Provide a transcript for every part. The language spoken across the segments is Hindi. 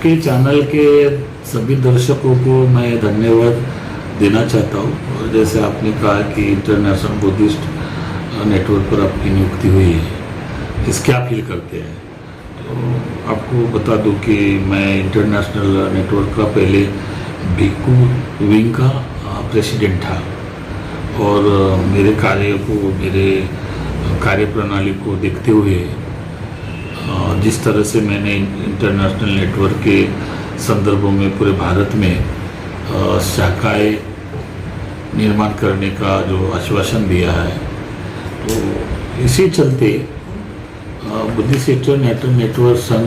आपके चैनल के सभी दर्शकों को मैं धन्यवाद देना चाहता हूँ। और जैसे आपने कहा कि इंटरनेशनल बुद्धिस्ट नेटवर्क पर आपकी नियुक्ति हुई है, इस क्या फील करते हैं? तो आपको बता दूं कि मैं इंटरनेशनल नेटवर्क का पहले भिक्खू विंग का प्रेसिडेंट था और मेरे कार्य प्रणाली को देखते हुए जिस तरह से मैंने इंटरनेशनल नेटवर्क के संदर्भों में पूरे भारत में शाखाएं निर्माण करने का जो आश्वासन दिया है, तो इसी चलते बुद्धिस्ट इंटरनेशनल नेटवर्क संघ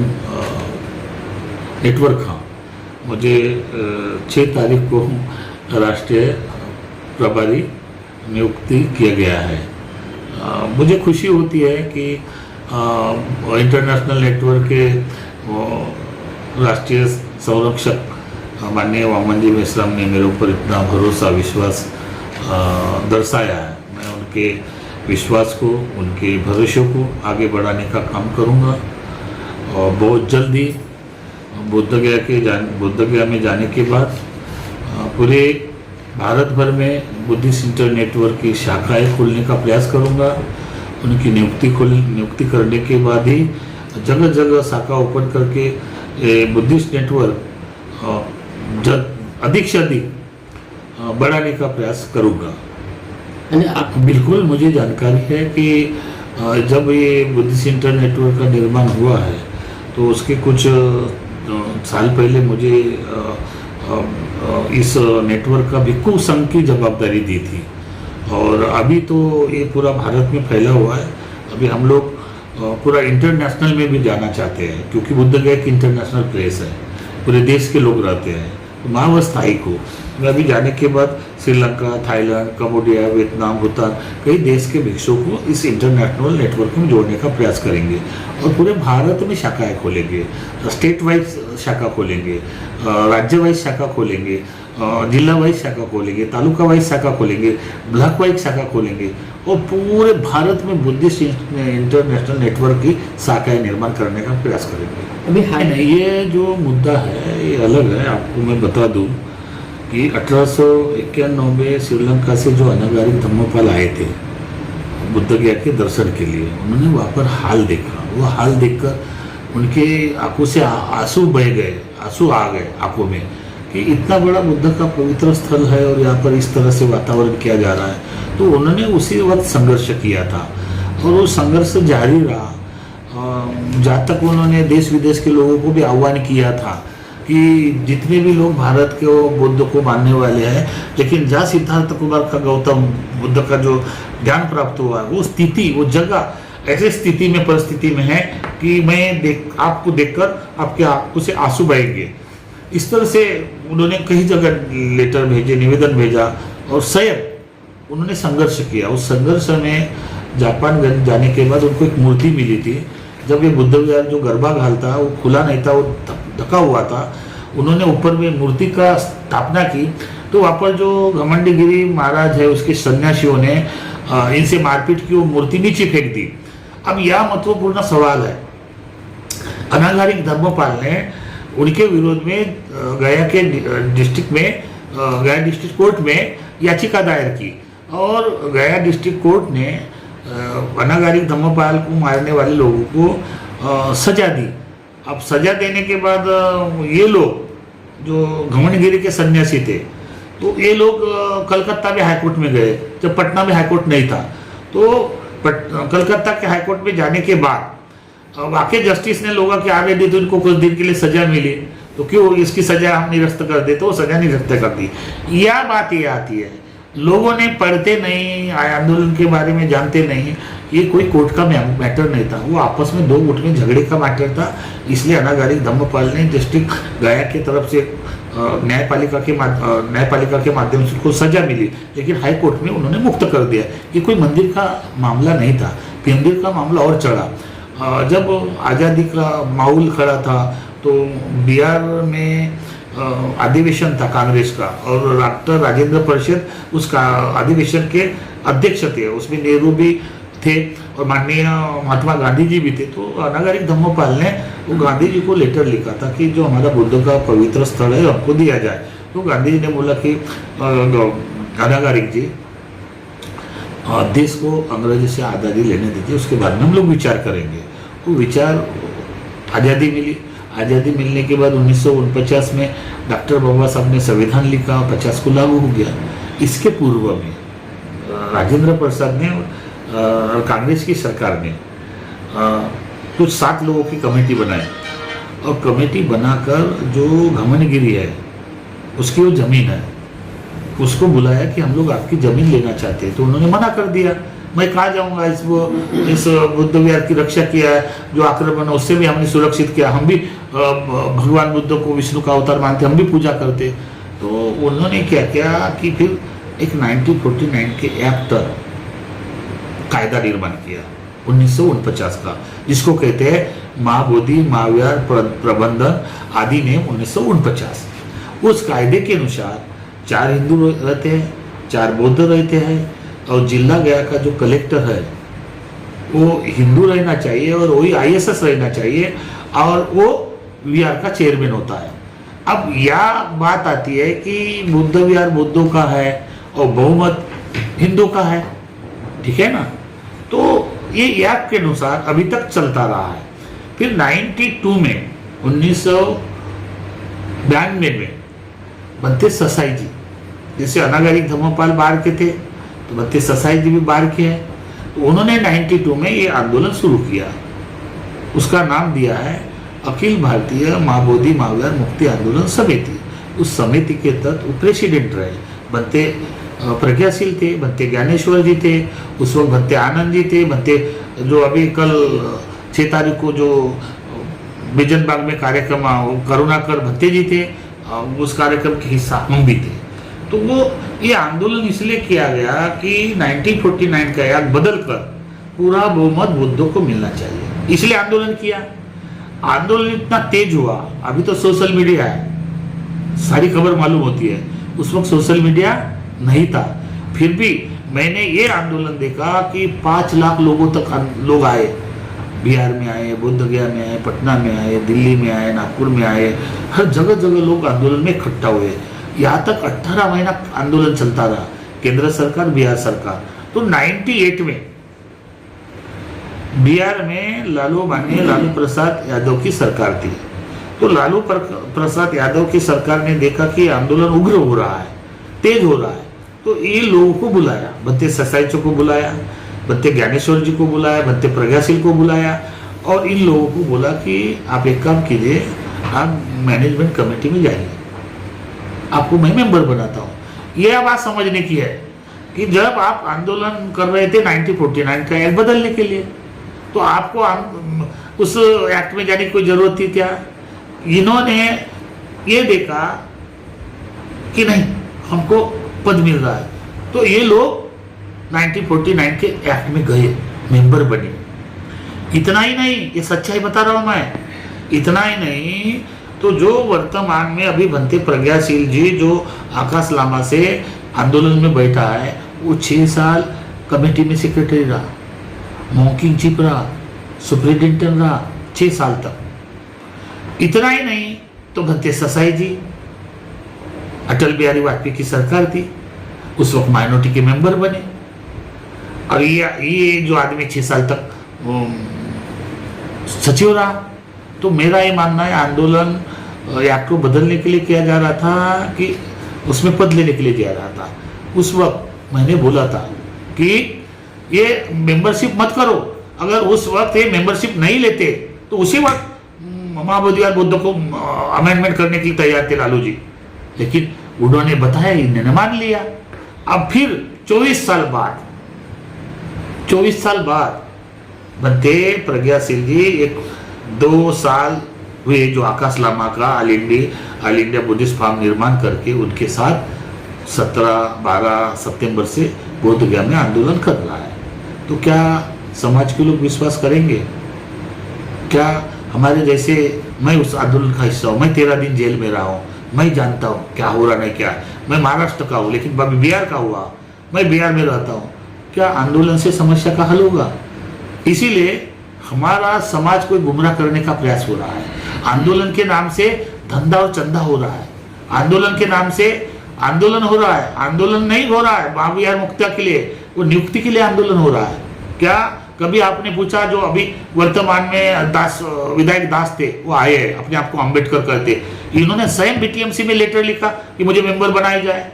नेटवर्क का मुझे 6 तारीख को राष्ट्रीय प्रभारी नियुक्ति किया गया है। मुझे खुशी होती है कि इंटरनेशनल नेटवर्क के राष्ट्रीय संरक्षक माननीय वामन जी मेश्राम ने मेरे ऊपर इतना भरोसा विश्वास दर्शाया है। मैं उनके विश्वास को, उनके भरोसे को आगे बढ़ाने का काम करूंगा और बहुत जल्दी बोधगया में जाने के बाद पूरे भारत भर में बुद्धिस्ट इंटर नेटवर्क की शाखाएं खोलने का प्रयास करूंगा। उनकी नियुक्ति करने के बाद ही जगह जगह शाखा ओपन करके बुद्धिस्ट नेटवर्क अधिक से अधिक बढ़ाने का प्रयास करूंगा। बिल्कुल मुझे जानकारी है कि जब ये बुद्धिस्ट इंटर नेटवर्क का निर्माण हुआ है तो उसके कुछ साल पहले मुझे इस नेटवर्क का भिक्खू संघ की जवाबदारी दी थी और अभी तो ये पूरा भारत में फैला हुआ है। अभी हम लोग पूरा इंटरनेशनल में भी जाना चाहते हैं क्योंकि बोधगया एक इंटरनेशनल प्लेस है, पूरे देश के लोग रहते हैं। तो महावस्थाई को मैं अभी जाने के बाद Sri Lanka, Thailand, Cambodia, Vietnam, Bhutan कई देश के भिक्षुओं को इस इंटरनेशनल नेटवर्क में जोड़ने का प्रयास करेंगे और पूरे भारत में शाखाएं खोलेंगे, स्टेट वाइज शाखा खोलेंगे, राज्य वाइज शाखा खोलेंगे, जिला वाइज शाखा खोलेंगे, तालुका वाइज शाखा खोलेंगे, ब्लॉक वाइज शाखा खोलेंगे और पूरे भारत में बुद्धिस्ट इंटरनेशनल नेटवर्क की शाखाएं निर्माण करने का प्रयास करेंगे। अभी ये जो मुद्दा है ये अलग है। आपको मैं बता दूं कि 1891 में श्रीलंका से जो अनागारिक धम्मपाल आए थे बोधगया के दर्शन के लिए, उन्होंने वहाँ पर हाल देखा। वो हाल देखकर उनके आंखों से आंसू बह गए, आंसू आ गए आंखों में कि इतना बड़ा बुद्ध का पवित्र स्थल है और यहाँ पर इस तरह से वातावरण किया जा रहा है। तो उन्होंने उसी वक्त संघर्ष किया था और वो संघर्ष जारी रहा जहाँ तक उन्होंने देश विदेश के लोगों को भी आह्वान किया था कि जितने भी लोग भारत के बुद्ध को मानने वाले हैं, लेकिन जहाँ सिद्धार्थ कुमार का गौतम बुद्ध का जो ज्ञान प्राप्त हुआ वो स्थिति, वो जगह ऐसे स्थिति में, परिस्थिति में है कि मैं आपको देखकर आपके आंखों से आंसू बहेंगे। इस तरह से उन्होंने कई जगह लेटर भेजे, निवेदन भेजा और स्वयं उन्होंने संघर्ष किया। उस संघर्ष में जापान जाने के बाद उनको एक मूर्ति मिली थी। जब ये बुद्ध विहार जो गर्भागृह था वो खुला नहीं था, वो ढका हुआ था। उन्होंने ऊपर में मूर्ति का स्थापना की तो वहाँ पर जो घमंडगिरी महाराज है उसके सन्यासियों ने इनसे मारपीट की, वो मूर्ति नीचे फेंक दी। अब यह महत्वपूर्ण सवाल है। अनागारिक धर्मपाल ने उनके विरोध में गया के डिस्ट्रिक्ट में, गया डिस्ट्रिक्ट कोर्ट में याचिका दायर की और गया डिस्ट्रिक्ट कोर्ट ने अनागारिक धम्मपाल को मारने वाले लोगों को सजा दी। अब सजा देने के बाद ये लोग जो घमंडगिरी के सन्यासी थे तो ये लोग कलकत्ता में हाईकोर्ट में गए, जब पटना में हाईकोर्ट नहीं था। तो कलकत्ता के हाईकोर्ट में जाने के बाद वाकई जस्टिस ने लोगों के आगे दी तो इनको कुछ दिन के लिए सजा मिली, तो क्यों इसकी सजा हम निरस्त कर दे, तो वो सजा निरस्त कर दी। यह बात ये आती है, लोगों ने पढ़ते नहीं, आंदोलन के बारे में जानते नहीं। ये कोई कोर्ट का मैटर नहीं था, वो आपस में दो गुट में झगड़े का मैटर था। इसलिए अनागारिक धम्मपाल ने डिस्ट्रिक्ट गया की तरफ से न्यायपालिका के माध्यम से उनको सजा मिली, लेकिन हाई कोर्ट में उन्होंने मुक्त कर दिया। ये कोई मंदिर का मामला नहीं था, मंदिर का मामला और चढ़ा। जब आज़ादी का माहौल खड़ा था तो बिहार में अधिवेशन था कांग्रेस का और डॉक्टर राजेंद्र परिषद उसका अधिवेशन के अध्यक्ष थे। उसमें नेहरू भी थे और माननीय महात्मा गांधी जी भी थे। तो अनागारिक धम्मपाल ने वो गांधी जी को लेटर लिखा था कि जो हमारा बुद्ध का पवित्र स्थल है हमको दिया जाए। तो गांधी जी ने बोला कि गादागारिक जी, देश को अंग्रेजों से आज़ादी लेने दीजिए, उसके बाद में हम लोग विचार करेंगे। वो विचार, आज़ादी मिली। आज़ादी मिलने के बाद 1949 में डॉक्टर बाबा साहब ने संविधान लिखा, 50 को लागू हो गया। इसके पूर्व में राजेंद्र प्रसाद ने और कांग्रेस की सरकार ने कुछ 7 लोगों की कमेटी बनाई, और कमेटी बनाकर जो घमंडगिरी है उसकी वो ज़मीन है उसको बुलाया कि हम लोग आपकी ज़मीन लेना चाहते हैं। तो उन्होंने मना कर दिया, मैं कहाँ जाऊँगा, इस बुद्ध विहार की रक्षा किया है, जो आक्रमण है उससे भी हमने सुरक्षित किया, हम भी भगवान बुद्ध को विष्णु का अवतार मानते, हम भी पूजा करते। तो उन्होंने क्या किया कि फिर एक 1949 के एक्ट कायदा निर्माण किया 1949 का, जिसको कहते हैं महाबोधि महाविहार प्रबंधन अधिनियम 1949। उस कायदे के अनुसार 4 हिंदू रहते हैं, 4 बौद्ध रहते हैं, और जिला गया का जो कलेक्टर है वो हिंदू रहना चाहिए, और वही ISS रहना चाहिए, और वो विहार का चेयरमैन होता है। अब यह बात आती है कि बुद्ध विहार बुद्धों का है और बहुमत हिंदू का है, ठीक है ना। तो ये एक्ट के अनुसार अभी तक चलता रहा है। फिर 92 में 1992 में बंते ससाई जी, जैसे अनागारिक धर्मपाल बाहर के थे तो बंते ससाई जी भी बाहर के हैं। तो उन्होंने 92 में ये आंदोलन शुरू किया, उसका नाम दिया है अखिल भारतीय महाबोधि महाविहार मुक्ति आंदोलन समिति। उस समिति के तहत वो प्रेसिडेंट रहे। बंते प्रज्ञाशील थे, बंते ज्ञानेश्वर जी थे, उस वक्त बंते आनंद जी थे, बंते जो अभी कल 6 तारीख को जो बिजन बाग में कार्यक्रम करुणाकर भत्ते जी थे, उस कार्यक्रम के हिस्सा हम भी थे। तो वो ये आंदोलन इसलिए किया गया कि 1949 का एक्ट बदलकर पूरा बहुमत बुद्धों को मिलना चाहिए, इसलिए आंदोलन किया। आंदोलन इतना तेज हुआ, अभी तो सोशल मीडिया है, सारी खबर मालूम होती है, उस वक्त सोशल मीडिया नहीं था। फिर भी मैंने ये आंदोलन देखा कि 5 लाख लोगों तक लोग आए, बिहार में आए, बोध गया में आए, पटना में आए, दिल्ली में आए, नागपुर में आए, हर जगह जगह लोग आंदोलन में इकट्ठा हुए। यहाँ तक 18 महीना आंदोलन चलता रहा, केंद्र सरकार बिहार सरकार। तो 98 में बिहार में लालू प्रसाद यादव की सरकार थी। तो लालू प्रसाद यादव की सरकार ने देखा कि आंदोलन उग्र हो रहा है, तेज हो रहा है, तो ये लोगों को बुलाया, बंते ससाई को बुलाया, बंते ज्ञानेश्वर जी को बुलाया, बंते प्रज्ञाशील को बुलाया, और इन लोगों को बोला कि आप एक काम कीजिए, आप मैनेजमेंट कमेटी में जाइए, आपको मैं मेंबर बनाता हूँ। यह बात समझने की है कि जब आप आंदोलन कर रहे थे 1949 का एक्ट बदलने के लिए, तो आपको उस एक्ट में जाने की कोई जरूरत थी क्या? इन्होंने ये देखा कि नहीं, हमको पद मिल रहा है, तो ये लोग 1949 के एक्ट में गए, मेंबर बने। इतना ही नहीं, ये सच्चाई बता रहा हूं मैं, इतना ही नहीं, तो जो वर्तमान में अभी बनते प्रज्ञाशील जी जो आकाश लामा से आंदोलन में बैठा है, वो 6 साल कमेटी में सेक्रेटरी रहा, मॉन्किंग चीफ रहा, सुप्रिंटेंडेंट रहा 6 साल तक। इतना ही नहीं, तो भंते ससाई जी, अटल बिहारी वाजपेयी की सरकार थी, उस वक्त माइनॉरिटी के मेंबर बने। और ये जो आदमी 6 साल तक सचिव रहा। तो मेरा ये मानना है आंदोलन एक्ट को बदलने के लिए किया जा रहा था कि उसमें पद लेने के लिए किया रहा था। उस वक्त मैंने बोला था कि ये मेंबरशिप मत करो, अगर उस वक्त ये मेंबरशिप नहीं लेते तो उसी वक्त महाबोधि और बुद्ध को अमेंडमेंट करने के लिए तैयार थे लालू जी, लेकिन उन्होंने बताया, इन्होंने मान लिया। अब फिर 24 साल बाद बनते प्रज्ञाशील जी 2 साल हुए जो आकाश लामा का ऑल इंडिया बुद्धिस्ट फार्म निर्माण करके उनके साथ 17-12 सितंबर से बोध गया में आंदोलन कर रहा है। तो क्या समाज के लोग विश्वास करेंगे? क्या हमारे जैसे, मैं उस आंदोलन का हिस्सा हूँ, मैं 13 दिन जेल में रहा हूँ, मैं जानता हूँ क्या हो रहा नहीं क्या। मैं महाराष्ट्र का हूँ लेकिन बिहार का हुआ, मैं बिहार में रहता हूँ, क्या आंदोलन से समस्या का हल होगा? इसीलिए हमारा समाज को गुमराह करने का प्रयास हो रहा है। आंदोलन के नाम से धंधा और चंदा हो रहा है, आंदोलन के नाम से आंदोलन हो रहा है। आंदोलन नहीं हो रहा है महाविहार मुक्ता के लिए, वो नियुक्ति के लिए आंदोलन हो रहा है। क्या कभी आपने पूछा जो अभी वर्तमान में विधायक दास थे, वो आए हैं, अपने आप को अम्बेडकर कहते, इन्होंने स्वयं बीटीएमसी में लेटर लिखा कि मुझे मेंबर बनाया जाए?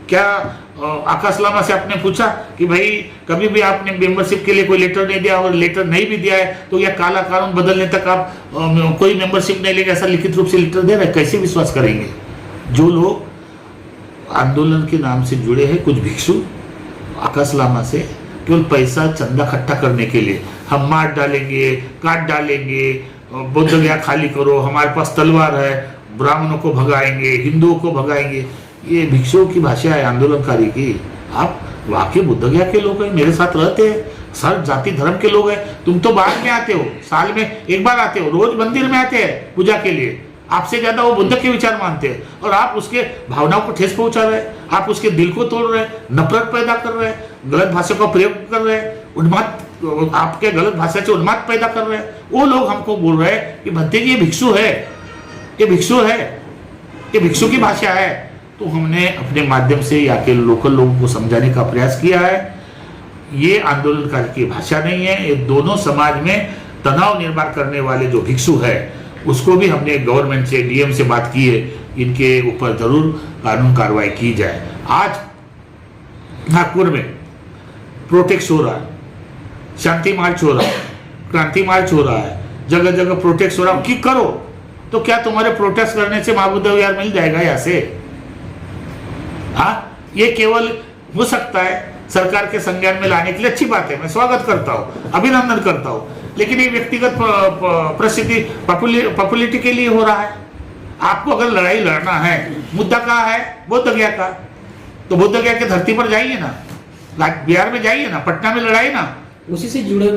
क्या आकाश लामा से आपने पूछा कि भाई कभी भी आपने मेंबरशिप के लिए कोई लेटर नहीं दिया, और लेटर नहीं भी दिया है तो यह काला कानून बदलने तक आप कोई मेंबरशिप नहीं लेंगे, ऐसा लिखित रूप से लेटर दे रहे हैं? कैसे विश्वास करेंगे? जो लोग आंदोलन के नाम से जुड़े हैं, कुछ भिक्षु आकाश लामा से केवल पैसा चंदा इकट्ठा करने के लिए, हम मार डालेंगे, काट डालेंगे, बौद्ध गया खाली करो, हमारे पास तलवार है, ब्राह्मणों को भगाएंगे, हिंदुओं को भगाएंगे, ये भिक्षुओं की भाषा है आंदोलनकारी की। आप वाकई बुद्ध गया के लोग हैं, मेरे साथ रहते हैं, सर जाति धर्म के लोग हैं। तुम तो बाद में आते हो, साल में एक बार आते हो, रोज मंदिर में आते हैं पूजा के लिए, आपसे ज्यादा वो बुद्ध के विचार मानते हैं, और आप उसके भावनाओं को ठेस पहुंचा रहे हैं, आप उसके दिल को तोड़ रहे हैं, नफरत पैदा कर रहे हैं, गलत भाषा का प्रयोग कर रहे हैं, उन्माद, आपके गलत भाषा से उन्माद पैदा कर रहे हैं। वो लोग हमको बोल रहे हैं कि भंते जी ये भिक्षु है, ये भिक्षु है, ये भिक्षु की भाषा है। तो हमने अपने माध्यम से यहाँ के लोकल लोगों को समझाने का प्रयास किया है, ये आंदोलनकारी की भाषा नहीं है। ये दोनों समाज में तनाव निर्माण करने वाले जो भिक्षु है, उसको भी हमने गवर्नमेंट से, डीएम से बात की है, इनके ऊपर जरूर कानून कार्रवाई की जाए। आज नागपुर में प्रोटेक्ट हो रहा है, शांति मार्च हो रहा है, क्रांति मार्च हो रहा है, जगह जगह प्रोटेक्ट हो रहा है कि करो, तो क्या तुम्हारे प्रोटेस्ट करने से महाबुद्ध विहार मिल जाएगा यहाँ से? हाँ, ये केवल हो सकता है सरकार के संज्ञान में लाने के लिए, अच्छी बात है, मैं स्वागत करता हूँ, अभिनंदन करता हूँ, लेकिन ये व्यक्तिगत प्रसिद्धि पॉपुलैरिटी के लिए हो रहा है। आपको अगर लड़ाई लड़ना है, मुद्दा कहाँ है? बोध गया का, तो बोध गया की धरती पर जाइए ना, बिहार में जाइए ना, पटना में लड़ाई ना, उसी से जुड़े।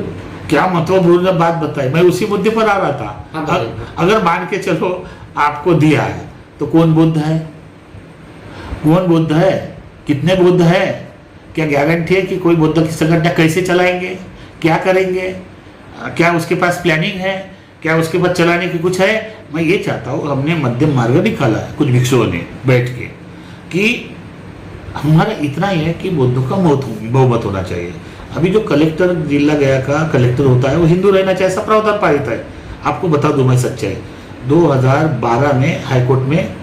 क्या महत्वपूर्ण बात बताई, मैं उसी मुद्दे पर आ रहा था। अगर मान के चलो आपको दिया है, तो कौन बुद्ध है? कौन बुद्ध है? कितने बुद्ध है? क्या गारंटी है कि कोई बुद्ध की संगठन कैसे चलाएंगे, क्या करेंगे, क्या उसके पास प्लानिंग है, क्या उसके पास चलाने की कुछ है? मैं ये चाहता हूँ, हमने मध्यम मार्ग निकाला है कुछ भिक्षुओं ने बैठ के, कि हमारा इतना ही है कि बुद्धों का बहुमत होना चाहिए। अभी जो कलेक्टर जिला गया का कलेक्टर होता है, वो हिंदू रहना चाहिए, ऐसा प्रावधान पारित है। आपको बता दूं मैं सच्चाई, 2012 में हाईकोर्ट में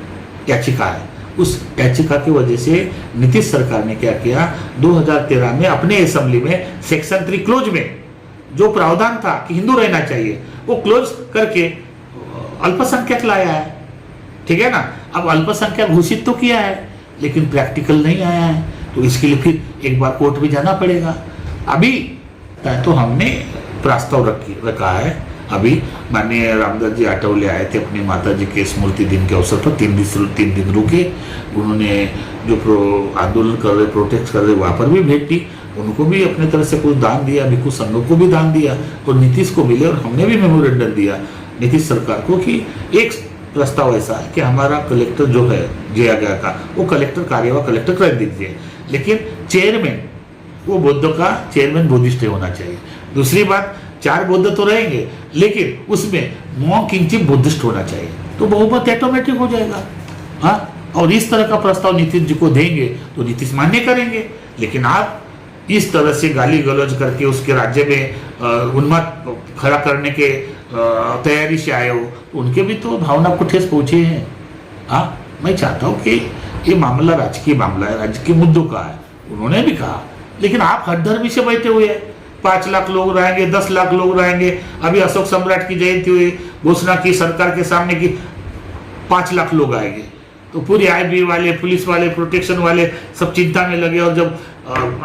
याचिका है, उस याचिका की वजह से नीतीश सरकार ने क्या किया, 2013 में अपने असेंबली में सेक्शन 3 क्लोज में जो प्रावधान था कि हिंदू रहना चाहिए, वो क्लोज करके अल्पसंख्यक लाया है। ठीक है ना? अब अल्पसंख्यक घोषित तो किया है, लेकिन प्रैक्टिकल नहीं आया है, तो इसके लिए फिर एक बार कोर्ट भी जाना पड़ेगा। अभी तो हमने प्रस्ताव रखा है। अभी माननीय रामदास जी आठवले आए थे, अपनी माता जी के स्मृति दिन के अवसर पर 3 दिन रुके, उन्होंने जो आंदोलन कर रहे, प्रोटेस्ट कर रहे, वहाँ पर भी भेंट दी, उनको भी अपने तरफ से कुछ दान दिया, भिक्षु संघों को भी दान दिया, और नीतीश को मिले, और हमने भी मेमोरेंडम दिया नीतीश सरकार को कि एक प्रस्ताव ऐसा है कि हमारा कलेक्टर जो है दिया गया का, वो कलेक्टर कार्यवाही कलेक्टर कर दीजिए, लेकिन चेयरमैन वो बुद्ध का चेयरमैन बुद्धिस्ट होना चाहिए। दूसरी बात, 4 बुद्ध तो रहेंगे, लेकिन उसमें मोंक किंचित बुद्धिस्ट होना चाहिए, तो बहुमत ऑटोमेटिक हो जाएगा। हाँ, और इस तरह का प्रस्ताव नीतीश जी को देंगे तो नीतीश मान्य करेंगे। लेकिन आप इस तरह से गाली गलौज करके उसके राज्य में उन्माद खड़ा करने के तैयारी से आए हो, तो उनके भी तो भावना को ठेस पहुंचे हैं। हाँ, मैं चाहता हूँ कि ये मामला राजकीय मामला है, राजकीय मुद्दों का है, उन्होंने भी कहा, लेकिन आप हठधर्मी से बैठे हुए हैं। 5 लाख लोग रहेंगे, 10 लाख लोग रहेंगे। अभी अशोक सम्राट की जयंती हुई, घोषणा की सरकार के सामने की 5 लाख लोग आएंगे, तो पूरे आईबी वाले, पुलिस वाले, प्रोटेक्शन वाले सब चिंता में लगे। और जब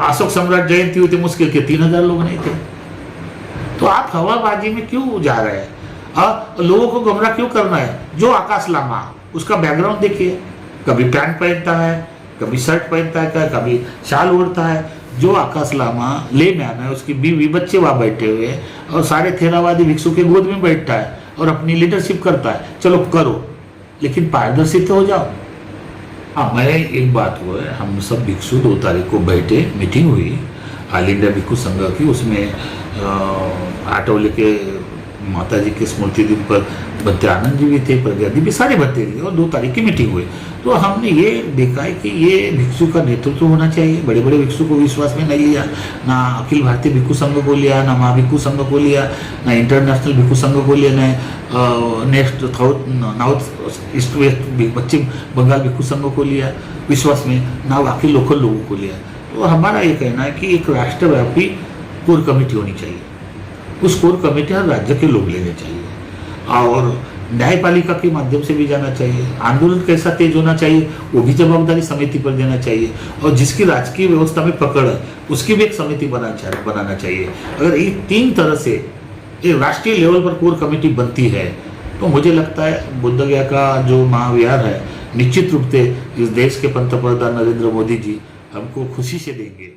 अशोक सम्राट जयंती हुई थी, मुश्किल के 3000 लोग नहीं थे। तो आप हवाबाजी में क्यों जा रहे हैं? लोगों को गुमराह क्यों करना है? जो आकाश लामा, उसका बैकग्राउंड देखिए, कभी पैंट पहनता है, कभी शर्ट पहनता है, कभी शाल ओढ़ता है। जो आकाश लामा ले मैन है, उसकी बीवी बच्चे वहाँ बैठे हुए हैं, और सारे थेरावादी भिक्षु के गोद में बैठता है और अपनी लीडरशिप करता है। चलो करो, लेकिन पारदर्शी तो हो जाओ। हाँ, मैं एक बात हुआ है, हम सब भिक्षु 2 तारीख को बैठे, मीटिंग हुई, ऑल इंडिया भिक्खू संघ की, उसमें आठवले के माता जी के स्मृति दिन पर भत्ते आनंद जी भी थे, प्रज्ञा जी भी, सारे भत्ते थे, और 2 तारीख की मीटिंग हुई। तो हमने ये देखा है कि ये भिक्षु का नेतृत्व होना चाहिए। बड़े बड़े भिक्षु को विश्वास में नहीं लिया, ना अखिल भारतीय भिक्षु संघ को लिया, ना महाभिक्षु संघ को लिया, ना इंटरनेशनल भिक्षु संघ को लिया, ना नेक्स्ट नॉर्थ ईस्ट वेस्ट पश्चिम बंगाल भिक्षु संघ को लिया विश्वास में, ना बाकी लोकल लोगों को लिया। तो हमारा ये कहना है कि एक राष्ट्रव्यापी कोर कमेटी होनी चाहिए। उस कोर कमेटी हर राज्य के लोग लेने चाहिए और न्यायपालिका के माध्यम से भी जाना चाहिए। आंदोलन कैसा तेज होना चाहिए वो भी जवाबदारी समिति पर देना चाहिए, और जिसकी राजकीय व्यवस्था में पकड़ है उसकी भी एक समिति बनाना चाहिए। अगर ये 3 तरह से एक राष्ट्रीय लेवल पर कोर कमेटी बनती है तो मुझे लगता है बुद्ध गया का जो महाविहार है निश्चित रूप से इस देश के पंतप्रधान नरेंद्र मोदी जी हमको खुशी से देंगे।